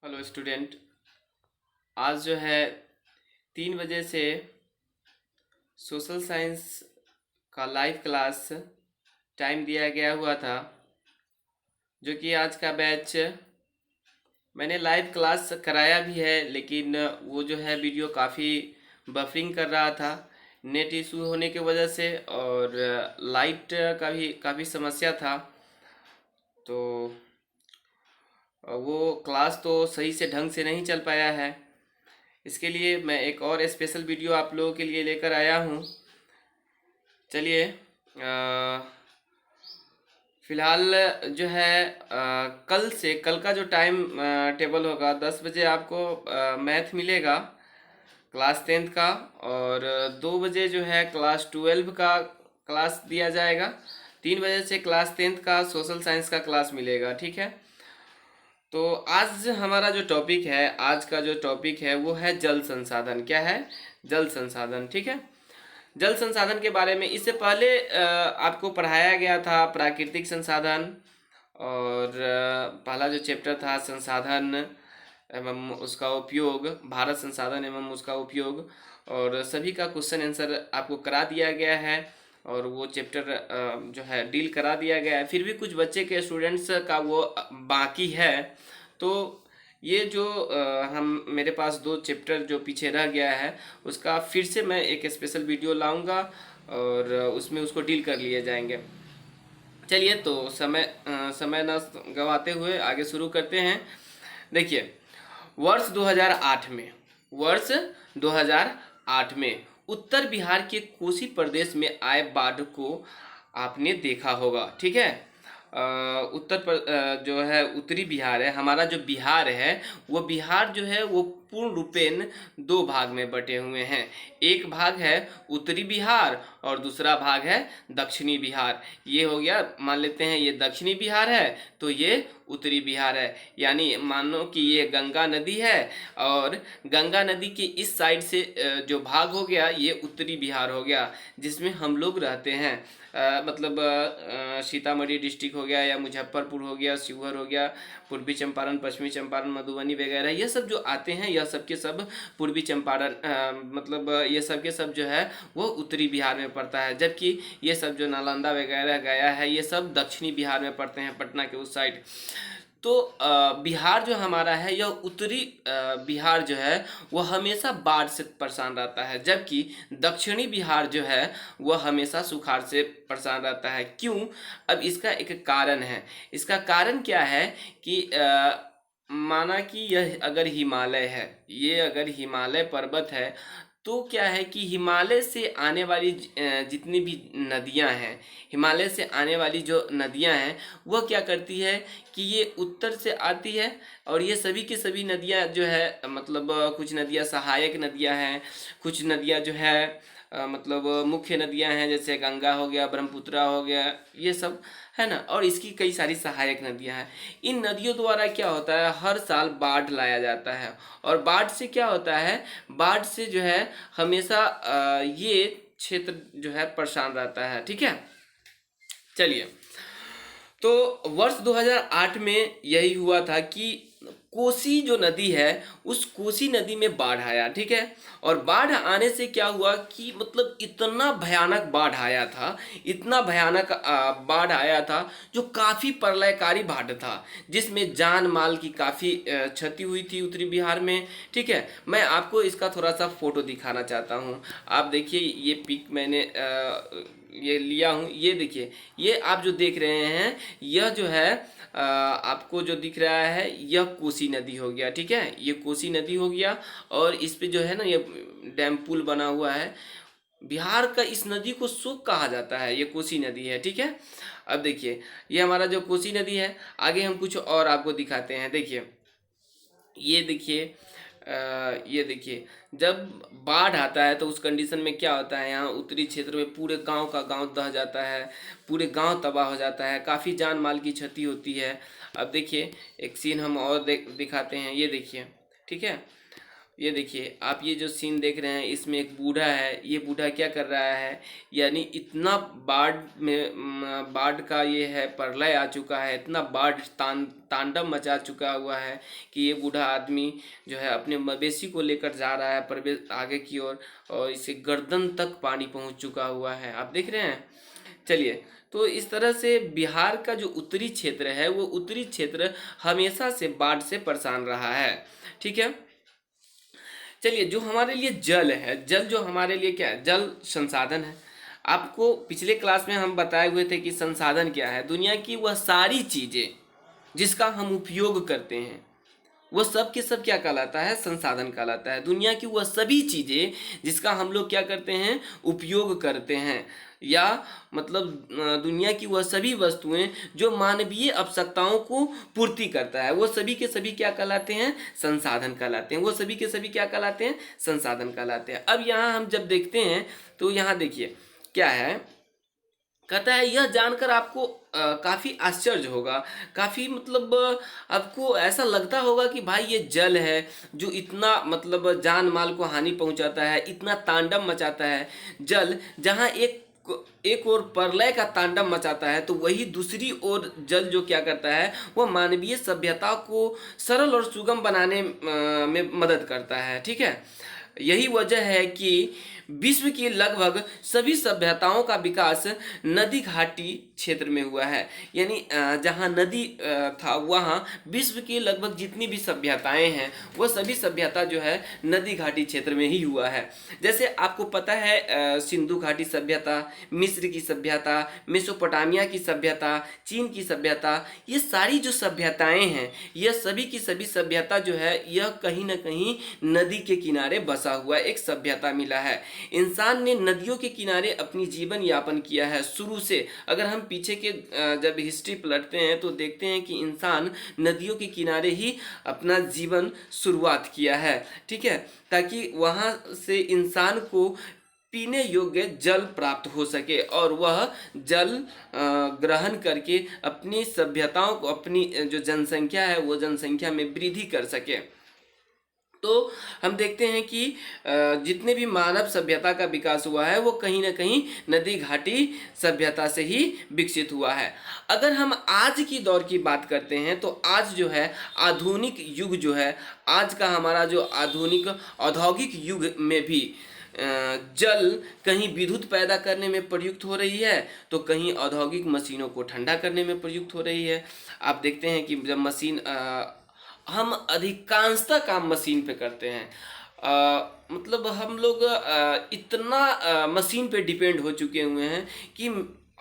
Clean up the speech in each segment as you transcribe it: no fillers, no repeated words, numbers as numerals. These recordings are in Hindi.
Hello student. आज जो है 3 बजे से सोशल साइंस का लाइव क्लास टाइम दिया गया हुआ था, जो कि आज का बैच मैंने लाइव क्लास कराया भी है, लेकिन वो जो है वीडियो काफ़ी बफरिंग कर रहा था नेट इशू होने की वजह से, और लाइट का भी काफ़ी समस्या था। तो वो क्लास तो सही से ढंग से नहीं चल पाया है। इसके लिए मैं एक और स्पेशल वीडियो आप लोगों के लिए लेकर आया हूँ। चलिए, फिलहाल जो है कल का जो टाइम टेबल होगा, 10 बजे आपको मैथ मिलेगा क्लास 10th का, और 2 बजे जो है क्लास 12 का क्लास दिया जाएगा। 3 बजे से क्लास 10th का सोशल साइंस का क्लास मिलेगा। ठीक है, तो आज हमारा जो टॉपिक है, आज का जो टॉपिक है वो है जल संसाधन। क्या है? जल संसाधन। ठीक है, जल संसाधन के बारे में इससे पहले आपको पढ़ाया गया था प्राकृतिक संसाधन, और पहला जो चैप्टर था संसाधन एवं उसका उपयोग, भारत संसाधन एवं उसका उपयोग, और सभी का क्वेश्चन आंसर आपको करा दिया गया है, और वो चैप्टर जो है डील करा दिया गया है। फिर भी कुछ बच्चे के स्टूडेंट्स का वो बाकी है। तो ये जो हम मेरे पास 2 चैप्टर जो पीछे रह गया है, उसका फिर से मैं एक स्पेशल वीडियो लाऊंगा, और उसमें उसको डील कर लिए जाएंगे। चलिए, तो समय न गवाते हुए आगे शुरू करते हैं। देखिए, वर्ष 2008 में वर्ष 2008 में उत्तर बिहार के कोसी प्रदेश में आए बाढ़ को आपने देखा होगा। ठीक है, जो है उत्तरी बिहार है, हमारा जो बिहार है, वो बिहार जो है वो पूर्ण रूपेण 2 भाग में बटे हुए हैं। एक भाग है उत्तरी बिहार और दूसरा भाग है दक्षिणी बिहार। ये हो गया, मान लेते हैं ये दक्षिणी बिहार है, तो ये उत्तरी बिहार है। यानी मानो कि ये गंगा नदी है, और गंगा नदी के इस साइड से जो भाग हो गया ये उत्तरी बिहार हो गया, जिसमें हम लोग रहते हैं। मतलब सीतामढ़ी डिस्ट्रिक्ट हो गया, या मुजफ्फरपुर हो गया, शिवहर हो गया, पूर्वी चंपारण, पश्चिमी चंपारण, मधुबनी वगैरह, ये सब जो आते हैं, यह सब के सब पूर्वी चंपारण, मतलब ये सब के सब जो है वो उत्तरी बिहार में पड़ता है। जबकि ये सब जो नालंदा वगैरह गया है, ये सब दक्षिणी बिहार में पड़ते हैं, पटना के उस साइड। तो बिहार जो हमारा है, यह उत्तरी बिहार जो है वह हमेशा बाढ़ से परेशान रहता है, जबकि दक्षिणी बिहार जो है वह हमेशा सुखाड़ से परेशान रहता है। क्यों? अब इसका एक कारण है। इसका कारण क्या है कि माना कि यह अगर हिमालय है, ये अगर हिमालय पर्वत है, तो क्या है कि हिमालय से आने वाली जितनी भी नदियां हैं, हिमालय से आने वाली जो नदियां हैं, वह क्या करती है कि ये उत्तर से आती है, और ये सभी की सभी नदियां जो है, मतलब कुछ नदियां सहायक नदियां हैं, कुछ नदियां जो है मतलब मुख्य नदियां हैं, जैसे गंगा हो गया, ब्रह्मपुत्रा हो गया, ये सब है ना, और इसकी कई सारी सहायक नदियां हैं। इन नदियों द्वारा क्या होता है, हर साल बाढ़ लाया जाता है, और बाढ़ से क्या होता है, बाढ़ से जो है हमेशा ये क्षेत्र जो है परेशान रहता है। ठीक है, चलिए, तो वर्ष 2008 में यही हुआ था कि कोसी जो नदी है, उस कोसी नदी में बाढ़ आया। ठीक है, और बाढ़ आने से क्या हुआ कि मतलब इतना भयानक बाढ़ आया था, इतना भयानक बाढ़ आया था, जो काफ़ी प्रलयकारी बाढ़ था, जिसमें जान माल की काफ़ी क्षति हुई थी उत्तरी बिहार में। ठीक है, मैं आपको इसका थोड़ा सा फोटो दिखाना चाहता हूँ। आप देखिए, ये पिक मैंने ये लिया हूँ, ये देखिए, ये आप जो देख रहे हैं, यह जो है आपको जो दिख रहा है, यह कोसी नदी हो गया। ठीक है, ये कोसी नदी हो गया, और इस पे जो है ना ये डैम पुल बना हुआ है। बिहार का इस नदी को शोक कहा जाता है, ये कोसी नदी है। ठीक है, अब देखिए, ये हमारा जो कोसी नदी है, आगे हम कुछ और आपको दिखाते हैं। देखिए, ये देखिए, ये देखिए, जब बाढ़ आता है तो उस कंडीशन में क्या होता है, यहाँ उत्तरी क्षेत्र में पूरे गांव का गांव दह जाता है, पूरे गांव तबाह हो जाता है, काफ़ी जान माल की क्षति होती है। अब देखिए, एक सीन हम और दिखाते हैं, ये देखिए। ठीक है, ये देखिए, आप ये जो सीन देख रहे हैं, इसमें एक बूढ़ा है। ये बूढ़ा क्या कर रहा है, यानी इतना बाढ़ का ये है प्रलय आ चुका है, इतना बाढ़ तांडव मचा चुका हुआ है कि ये बूढ़ा आदमी जो है अपने मवेशी को लेकर जा रहा है प्रवेश आगे की ओर, और इसे गर्दन तक पानी पहुंच चुका हुआ है। आप देख रहे हैं। चलिए, तो इस तरह से बिहार का जो उत्तरी क्षेत्र है, वो उत्तरी क्षेत्र हमेशा से बाढ़ से परेशान रहा है। ठीक है। चलिए, जो हमारे लिए जल है, जल जो हमारे लिए क्या है, जल संसाधन है। आपको पिछले क्लास में हम बताए हुए थे कि संसाधन क्या है। दुनिया की वह सारी चीजें जिसका हम उपयोग करते हैं, वह सब के सब क्या कहलाता है, संसाधन कहलाता है। दुनिया की वह सभी चीजें जिसका हम लोग क्या करते हैं, उपयोग करते हैं, या मतलब दुनिया की वह सभी वस्तुएं जो मानवीय आवश्यकताओं को पूर्ति करता है, वो सभी के सभी क्या कहलाते हैं, संसाधन कहलाते हैं। वो सभी के सभी क्या कहलाते हैं, संसाधन कहलाते हैं। अब यहाँ हम जब देखते हैं तो यहाँ देखिए क्या है, कहता है यह जानकर आपको काफ़ी आश्चर्य होगा, काफ़ी मतलब आपको ऐसा लगता होगा कि भाई ये जल है जो इतना मतलब जान माल को हानि पहुंचाता है, इतना तांडव मचाता है। जल जहां एक ओर प्रलय का तांडव मचाता है, तो वही दूसरी ओर जल जो क्या करता है, वह मानवीय सभ्यता को सरल और सुगम बनाने में मदद करता है। ठीक है। यही वजह है कि विश्व की लगभग सभी सभ्यताओं का विकास नदी घाटी क्षेत्र में हुआ है। यानी जहाँ नदी था, वहाँ विश्व की लगभग जितनी भी सभ्यताएं हैं, वह सभी सभ्यता जो है नदी घाटी क्षेत्र में ही हुआ है। जैसे आपको पता है सिंधु घाटी सभ्यता, मिस्र की सभ्यता, मेसोपोटामिया की सभ्यता, चीन की सभ्यता, ये सारी जो सभ्यताएं हैं, यह सभी की सभी सभ्यता जो है, यह कहीं ना कहीं नदी के किनारे बसा हुआ एक सभ्यता मिला है। इंसान ने नदियों के किनारे अपनी जीवन यापन किया है शुरू से। अगर हम पीछे के जब हिस्ट्री पलटते हैं तो देखते हैं कि इंसान नदियों के किनारे ही अपना जीवन शुरुआत किया है। ठीक है, ताकि वहाँ से इंसान को पीने योग्य जल प्राप्त हो सके और वह जल ग्रहण करके अपनी सभ्यताओं को, अपनी जो जनसंख्या है, वो जनसंख्या में वृद्धि कर सके। तो हम देखते हैं कि जितने भी मानव सभ्यता का विकास हुआ है, वो कहीं ना कहीं नदी घाटी सभ्यता से ही विकसित हुआ है। अगर हम आज की दौर की बात करते हैं तो आज जो है आधुनिक युग जो है, आज का हमारा जो आधुनिक औद्योगिक युग में भी जल कहीं विद्युत पैदा करने में प्रयुक्त हो रही है, तो कहीं औद्योगिक मशीनों को ठंडा करने में प्रयुक्त हो रही है। आप देखते हैं कि जब मशीन हम अधिकांशतः काम मशीन पे करते हैं। मतलब हम लोग इतना मशीन पे डिपेंड हो चुके हुए हैं कि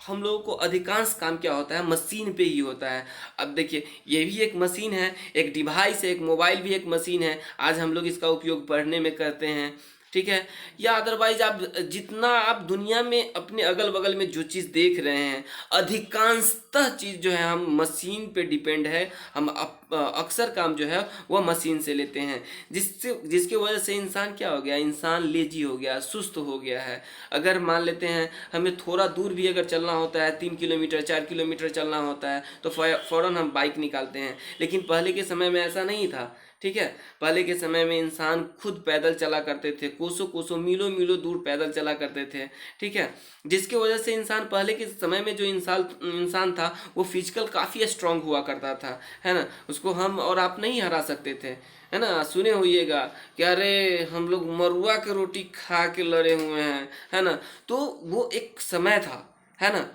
हम लोगों को अधिकांश काम क्या होता है, मशीन पे ही होता है। अब देखिए, ये भी एक मशीन है, एक डिवाइस है, एक मोबाइल भी एक मशीन है। आज हम लोग इसका उपयोग पढ़ने में करते हैं। ठीक है। या अदरवाइज आप जितना आप दुनिया में अपने अगल बगल में जो चीज़ देख रहे हैं, अधिकांशतः चीज़ जो है हम मशीन पे डिपेंड है। हम अक्सर काम जो है वह मशीन से लेते हैं, जिसके वजह से इंसान क्या हो गया, इंसान लेजी हो गया, सुस्त हो गया है। अगर मान लेते हैं हमें थोड़ा दूर भी अगर चलना होता है, 3 किलोमीटर 4 किलोमीटर चलना होता है, तो फ़ौरन हम बाइक निकालते हैं। लेकिन पहले के समय में ऐसा नहीं था। ठीक है। पहले के समय में इंसान खुद पैदल चला करते थे, कोसों कोसों मीलों मीलों दूर पैदल चला करते थे। ठीक है। जिसकी वजह से इंसान, पहले के समय में जो इंसान था, वो फिजिकल काफ़ी स्ट्रांग हुआ करता था, है ना। उसको हम और आप नहीं हरा सकते थे, है ना। सुने होइएगा कि अरे हम लोग मरुआ के रोटी खा के लड़े हुए हैं, है ना। तो वो एक समय था, है ना।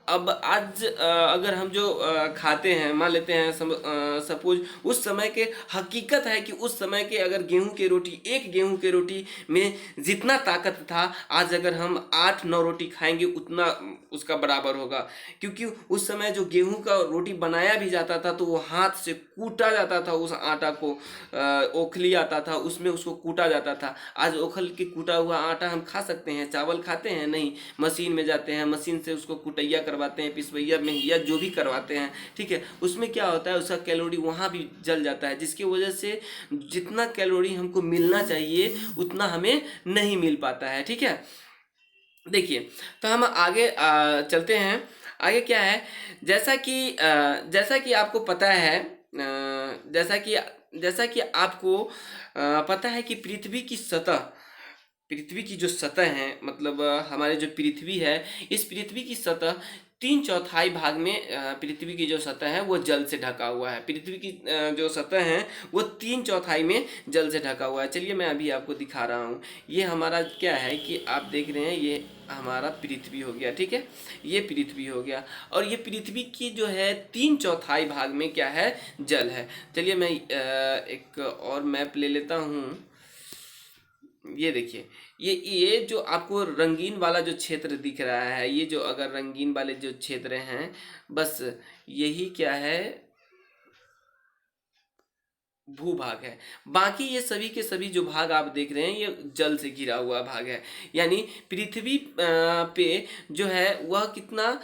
अब आज अगर हम जो खाते हैं, मान लेते हैं सपोज उस समय के, हकीकत है कि उस समय के अगर गेहूं की रोटी, एक गेहूं की रोटी में जितना ताकत था, आज अगर हम 8-9 रोटी खाएंगे उतना उसका बराबर होगा। क्योंकि उस समय जो गेहूं का रोटी बनाया भी जाता था तो वो हाथ से कूटा जाता था, उस आटा को ओखली आता था, उसमें उसको कूटा जाता था। आज ओखल के कूटा हुआ आटा हम खा सकते हैं, चावल खाते हैं नहीं, मशीन में जाते हैं, मशीन से उसको कुटैया करवाते हैं, पिसवैया में या जो भी करवाते हैं। ठीक है। उसमें क्या होता है, उसका कैलोरी वहाँ भी जल जाता है, जिसकी वजह से जितना कैलोरी हमको मिलना चाहिए उतना हमें नहीं मिल पाता है। ठीक है। देखिए, तो हम आगे चलते हैं। आगे क्या है, जैसा कि आपको पता है जैसा कि आपको पता है कि पृथ्वी की जो सतह है, मतलब हमारे जो पृथ्वी है, इस पृथ्वी की सतह 3/4 भाग में पृथ्वी की जो सतह है वो जल से ढका हुआ है। पृथ्वी की जो सतह है वो 3/4 में जल से ढका हुआ है। चलिए मैं अभी आपको दिखा रहा हूँ। ये हमारा क्या है कि आप देख रहे हैं, ये हमारा पृथ्वी हो गया, ठीक है, ये पृथ्वी हो गया, और ये पृथ्वी की जो है 3/4 भाग में क्या है, जल है। चलिए मैं एक और मैप ले लेता हूँ। ये देखिए, ये जो आपको रंगीन वाला जो क्षेत्र दिख रहा है, ये जो अगर रंगीन वाले जो क्षेत्र हैं, बस यही क्या है, भूभाग है। बाकी ये सभी के सभी जो भाग आप देख रहे हैं ये जल से घिरा हुआ भाग है। यानी पृथ्वी पे जो है वह कितना,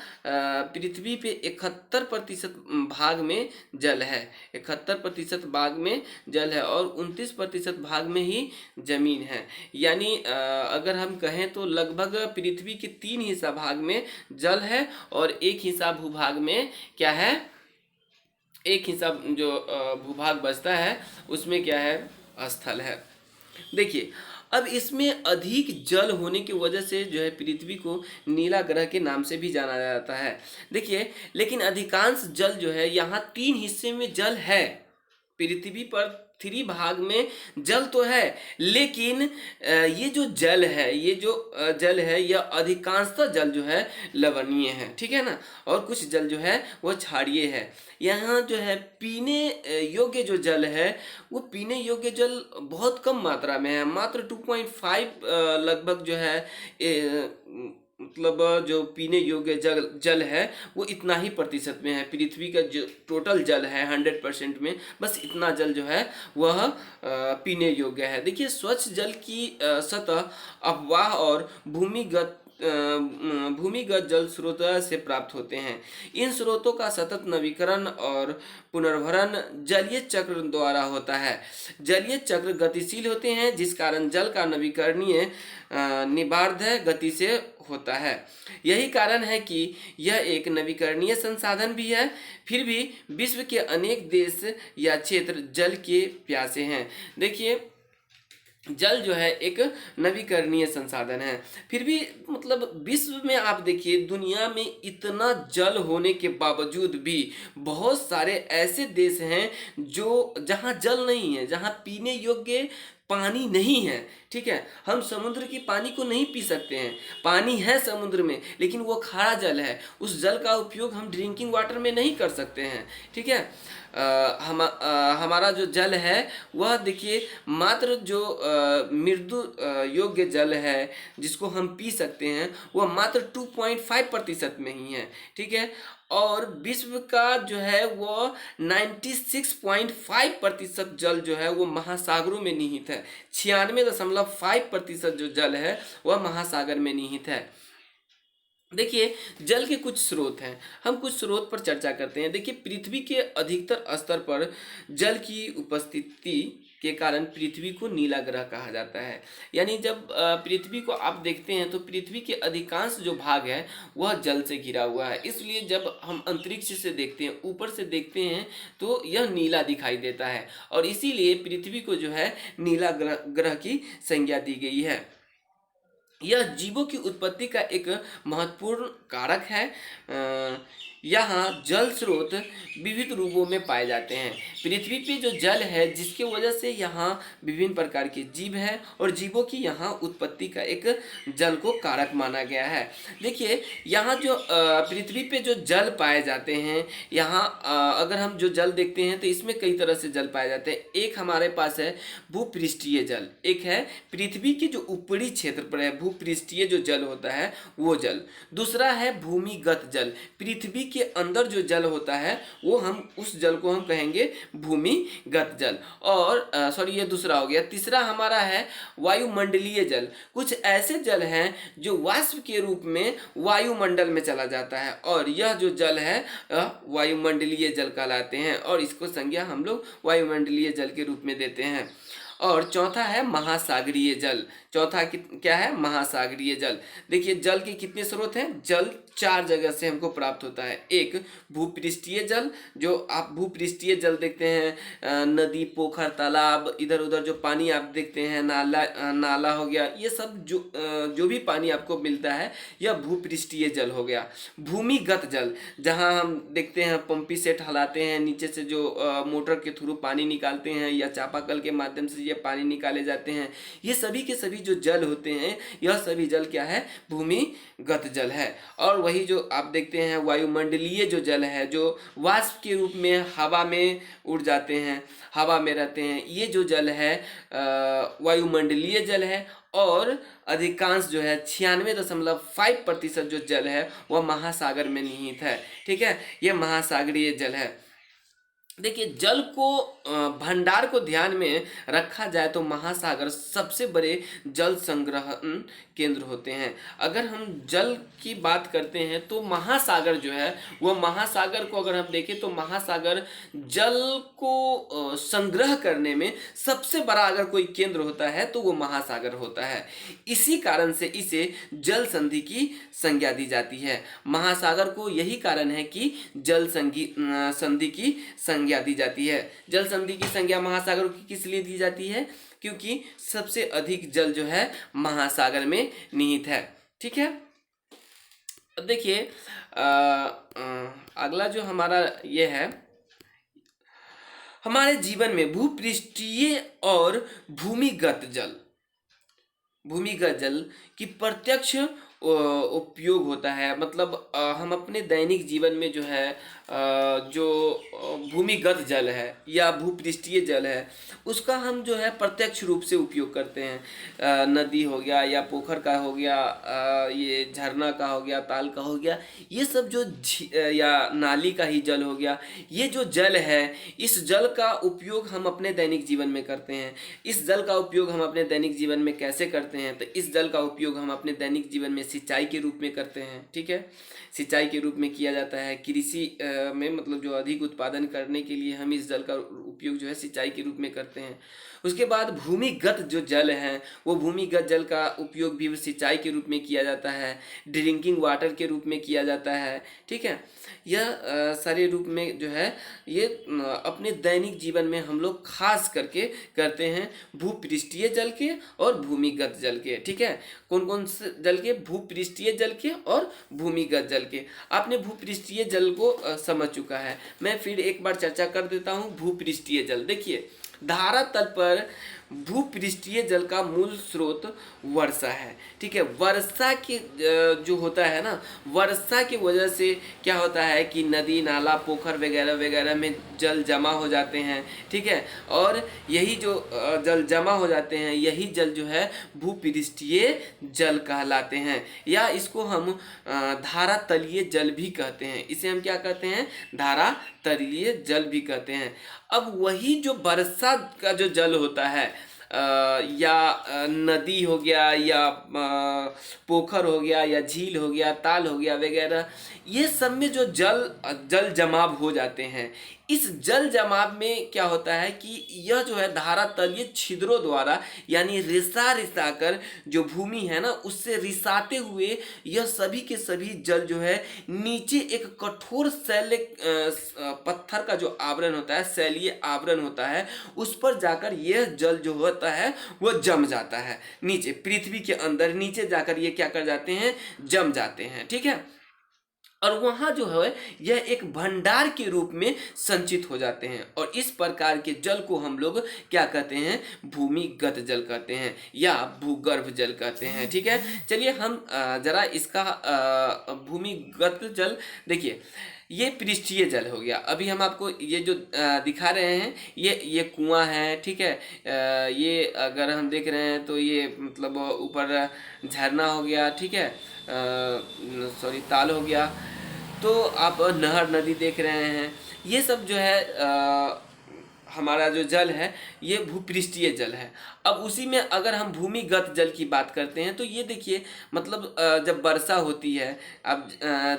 पृथ्वी पे 71% भाग में जल है, 71% भाग में जल है, और 29% भाग में ही जमीन है। यानी अगर हम कहें तो लगभग पृथ्वी के 3 हिस्सा भाग में जल है और 1 हिस्सा भूभाग में क्या है, एक हिस्सा जो भूभाग बचता है उसमें क्या है, स्थल है। देखिए, अब इसमें अधिक जल होने की वजह से जो है पृथ्वी को नीला ग्रह के नाम से भी जाना जाता है। देखिए, लेकिन अधिकांश जल जो है, यहाँ 3 हिस्से में जल है, पृथ्वी पर 3 भाग में जल तो है, लेकिन ये जो जल है, ये जो जल है, यह अधिकांशतः जल जो है लवणीय है, ठीक है ना, और कुछ जल जो है वो क्षारीय है। यहाँ जो है पीने योग्य जो जल है, वो पीने योग्य जल बहुत कम मात्रा में है, मात्र 2.5 लगभग जो है मतलब जो पीने योग्य जल है वो इतना ही प्रतिशत में है। पृथ्वी का जो टोटल जल है 100% में बस इतना जल जो है वह पीने योग्य है। देखिए, स्वच्छ जल की सतह अफवाह और भूमिगत जल स्रोत से प्राप्त होते हैं। इन स्रोतों का सतत नवीकरण और पुनर्भरण जलीय चक्र द्वारा होता है। जलीय चक्र गतिशील होते हैं, जिस कारण जल का नवीकरणीय निबार्ध गति से होता है। यही कारण है कि यह एक नवीकरणीय संसाधन भी है। फिर भी विश्व के अनेक देश या क्षेत्र जल के प्यासे हैं। देखिए, जल जो है एक नवीकरणीय संसाधन है, फिर भी मतलब विश्व में आप देखिए, दुनिया में इतना जल होने के बावजूद भी बहुत सारे ऐसे देश हैं जो जहाँ जल नहीं है, जहाँ पीने योग्य पानी नहीं है, ठीक है। हम समुद्र की पानी को नहीं पी सकते हैं, पानी है समुद्र में लेकिन वो खारा जल है, उस जल का उपयोग हम ड्रिंकिंग वाटर में नहीं कर सकते हैं, ठीक है। हमारा जो जल है वह देखिए मात्र जो मृदु योग्य जल है जिसको हम पी सकते हैं वह मात्र 2.5% में ही है, ठीक है। और विश्व का जो है वो 96.5% जल जो है वो महासागरों में निहित है। 96.5% जो जल है वह महासागर में निहित है। देखिए, जल के कुछ स्रोत हैं, हम कुछ स्रोत पर चर्चा करते हैं। देखिए, पृथ्वी के अधिकतर स्तर पर जल की उपस्थिति के कारण पृथ्वी को नीला ग्रह कहा जाता है। यानी जब पृथ्वी को आप देखते हैं तो पृथ्वी के अधिकांश जो भाग है वह जल से घिरा हुआ है, इसलिए जब हम अंतरिक्ष से देखते हैं, ऊपर से देखते हैं तो यह नीला दिखाई देता है, और इसीलिए पृथ्वी को जो है नीला ग्रह की संज्ञा दी गई है। यह जीवों की उत्पत्ति का एक महत्वपूर्ण कारक है। यहाँ जल स्रोत विविध रूपों में पाए जाते हैं। पृथ्वी पे जो जल है जिसके वजह से यहाँ विभिन्न प्रकार के जीव हैं और जीवों की यहाँ उत्पत्ति का एक जल को कारक माना गया है। देखिए, यहाँ जो पृथ्वी पे जो जल पाए जाते हैं, यहाँ अगर हम जो जल देखते हैं तो इसमें कई तरह से जल पाए जाते हैं। एक हमारे पास है भूपृष्ठीय जल, एक है पृथ्वी के जो ऊपरी क्षेत्र पर है भूपृष्ठीय जो जल होता है वो जल, दूसरा है भूमिगत जल, पृथ्वी के अंदर जो जल होता है वो हम उस जल को हम कहेंगे भूमिगत जल। और सॉरी, ये दूसरा हो गया। तीसरा हमारा है वायुमंडलीय जल। कुछ ऐसे जल हैं जो वाष्प के रूप में वायुमंडल में चला जाता है और यह जो जल है वायुमंडलीय जल कहलाते हैं और इसको संज्ञा हम लोग वायुमंडलीय जल के रूप में देते हैं। और चौथा है महासागरीय जल। चौथा क्या है? महासागरीय जल। देखिए, जल के कितने स्रोत हैं? जल चार जगह से हमको प्राप्त होता है। एक भूपृष्ठीय जल, जो आप भूपृष्ठीय जल देखते हैं, नदी, पोखर, तालाब, इधर उधर जो पानी आप देखते हैं, नाला हो गया, ये सब जो भी पानी आपको मिलता है यह भूपृष्ठीय जल हो गया। भूमिगत जल, जहाँ हम देखते हैं पंपी सेट हलाते हैं, नीचे से जो मोटर के थ्रू पानी निकालते हैं या चापाकल के माध्यम से ये पानी निकाले जाते हैं, ये सभी के सभी जो जल होते हैं यह सभी जल क्या है, भूमिगत जल है। और वही जो आप देखते हैं वायुमंडलीय जो जल है, जो वाष्प के रूप में हवा में उड़ जाते हैं, हवा में रहते हैं, ये जो जल है वायुमंडलीय जल है। और अधिकांश जो है 96.5% जो जल है वह महासागर में निहित है। ठीक है, ये महासागरीय जल है। देखिए, जल को भंडार को ध्यान में रखा जाए तो महासागर सबसे बड़े जल संग्रहण केंद्र होते हैं। अगर हम जल की बात करते हैं तो महासागर जो है वह, महासागर को अगर हम देखें तो महासागर जल को संग्रह करने में सबसे बड़ा अगर कोई केंद्र होता है तो वो महासागर होता है। इसी कारण से इसे जल संधि की संज्ञा दी जाती है। महासागर को यही कारण है कि जल संधि की संज्ञा दी जाती है। जल संधि की संज्ञा महासागर की किस लिए दी जाती है? क्योंकि सबसे अधिक जल जो है महासागर में निहित है। ठीक है, अब देखिए अगला जो हमारा ये है, हमारे जीवन में भूपृष्ठीय और भूमिगत जल की प्रत्यक्ष उपयोग होता है। मतलब हम अपने दैनिक जीवन में जो है जो भूमिगत जल है या भूपृष्ठीय जल है उसका हम जो है प्रत्यक्ष रूप से उपयोग करते हैं। नदी हो गया या पोखर का हो गया, ये झरना का हो गया, ताल का हो गया, ये सब जो या नाली का ही जल हो गया, ये जो जल है इस जल का उपयोग हम अपने दैनिक जीवन में करते हैं। इस जल का उपयोग हम अपने दैनिक जीवन में कैसे करते हैं? तो इस जल का उपयोग हम अपने दैनिक जीवन में सिंचाई के रूप में करते हैं। ठीक है, सिंचाई के रूप में किया जाता है। कृषि में मतलब जो अधिक उत्पादन करने के लिए हम इस जल का उपयोग जो है सिंचाई के रूप में करते हैं। उसके बाद भूमिगत जो जल है वो भूमिगत जल का उपयोग भी सिंचाई के रूप में किया जाता है, ड्रिंकिंग वाटर के रूप में किया जाता है। ठीक है, यह सारे रूप में जो है ये अपने दैनिक जीवन में हम लोग खास करके करते हैं, भूपृष्ठीय जल के और भूमिगत जल के। ठीक है, कौन कौन से जल के? भूपृष्ठीय जल के और भूमिगत जल के। आपने भूपृष्ठीय जल को समझ चुका है, मैं फिर एक बार चर्चा कर देता हूँ। भूपृष्ठीय जल, देखिए धारा तल पर भूपृष्ठीय जल का मूल स्रोत वर्षा है। ठीक है, वर्षा की जो होता है ना, वर्षा की वजह से क्या होता है कि नदी, नाला, पोखर वगैरह वगैरह में जल जमा हो जाते हैं। ठीक है, और यही जो जल जमा हो जाते हैं यही जल जो है भूपृष्ठीय जल कहलाते हैं, या इसको हम धारा तलीय जल भी कहते हैं। इसे हम क्या कहते हैं? धारा तलीय जल भी कहते हैं। अब वही जो वर्षा का जो जल होता है या नदी हो गया या पोखर हो गया या झील हो गया, ताल हो गया वगैरह, ये सब में जो जल जमाव हो जाते हैं, इस जल जमाव में क्या होता है कि यह जो है धारा तलीय छिद्रों द्वारा यानी रिसा कर जो भूमि है ना उससे रिसाते हुए यह सभी के सभी जल जो है नीचे एक कठोर शैल पत्थर का जो आवरण होता है, शैलीय आवरण होता है, उस पर जाकर यह जल जो होता है वो जम जाता है नीचे, पृथ्वी के अंदर नीचे जाकर ये क्या कर जाते हैं? जम जाते हैं। ठीक है, और वहाँ जो है यह एक भंडार के रूप में संचित हो जाते हैं, और इस प्रकार के जल को हम लोग क्या कहते हैं? भूमिगत जल कहते हैं या भूगर्भ जल कहते हैं। ठीक है, चलिए हम जरा इसका भूमिगत जल देखिए, ये पृष्ठीय जल हो गया। अभी हम आपको ये जो दिखा रहे हैं ये कुआं है। ठीक है, ये अगर हम देख रहे हैं तो ये मतलब ऊपर झरना हो गया। ठीक है, सॉरी ताल हो गया, तो आप नहर, नदी देख रहे हैं। ये सब जो है हमारा जो जल है ये भूपृष्ठीय जल है। अब उसी में अगर हम भूमिगत जल की बात करते हैं तो ये देखिए मतलब जब वर्षा होती है, अब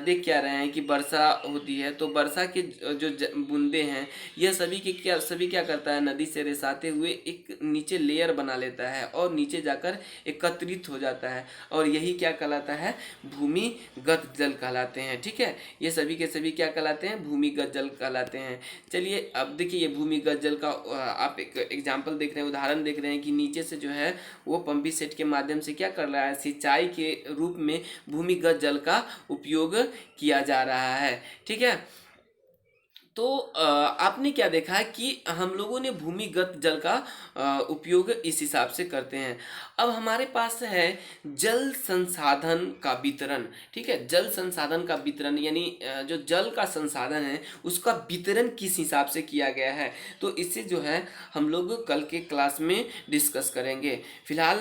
देख क्या रहे हैं कि वर्षा होती है तो वर्षा के जो बूंदे हैं यह सभी क्या करता है? नदी से रिसाते हुए एक नीचे लेयर बना लेता है और नीचे जाकर एकत्रित हो जाता है, और यही क्या कहलाता है, भूमिगत जल कहलाते हैं। ठीक है, ये सभी के सभी क्या कहलाते हैं, भूमिगत जल कहलाते हैं। चलिए अब देखिए, ये भूमिगत जल का आप एक एग्जाम्पल देख रहे हैं, उदाहरण देख रहे हैं कि नीचे से जो है वो पंपिंग सेट के माध्यम से क्या कर रहा है, सिंचाई के रूप में भूमिगत जल का उपयोग किया जा रहा है। ठीक है, तो आपने क्या देखा है कि हम लोगों ने भूमिगत जल का उपयोग इस हिसाब से करते हैं। अब हमारे पास है जल संसाधन का वितरण। ठीक है, जल संसाधन का वितरण यानी जो जल का संसाधन है उसका वितरण किस हिसाब से किया गया है, तो इससे जो है हम लोग कल के क्लास में डिस्कस करेंगे। फिलहाल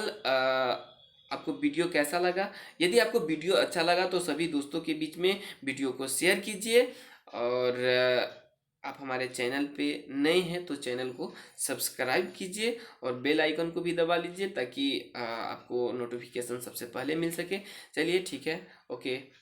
आपको वीडियो कैसा लगा? यदि आपको वीडियो अच्छा लगा तो सभी दोस्तों के बीच में वीडियो को शेयर कीजिए, और आप हमारे चैनल पे नए हैं तो चैनल को सब्सक्राइब कीजिए और बेल आइकन को भी दबा लीजिए ताकि आपको नोटिफिकेशन सबसे पहले मिल सके। चलिए ठीक है, ओके।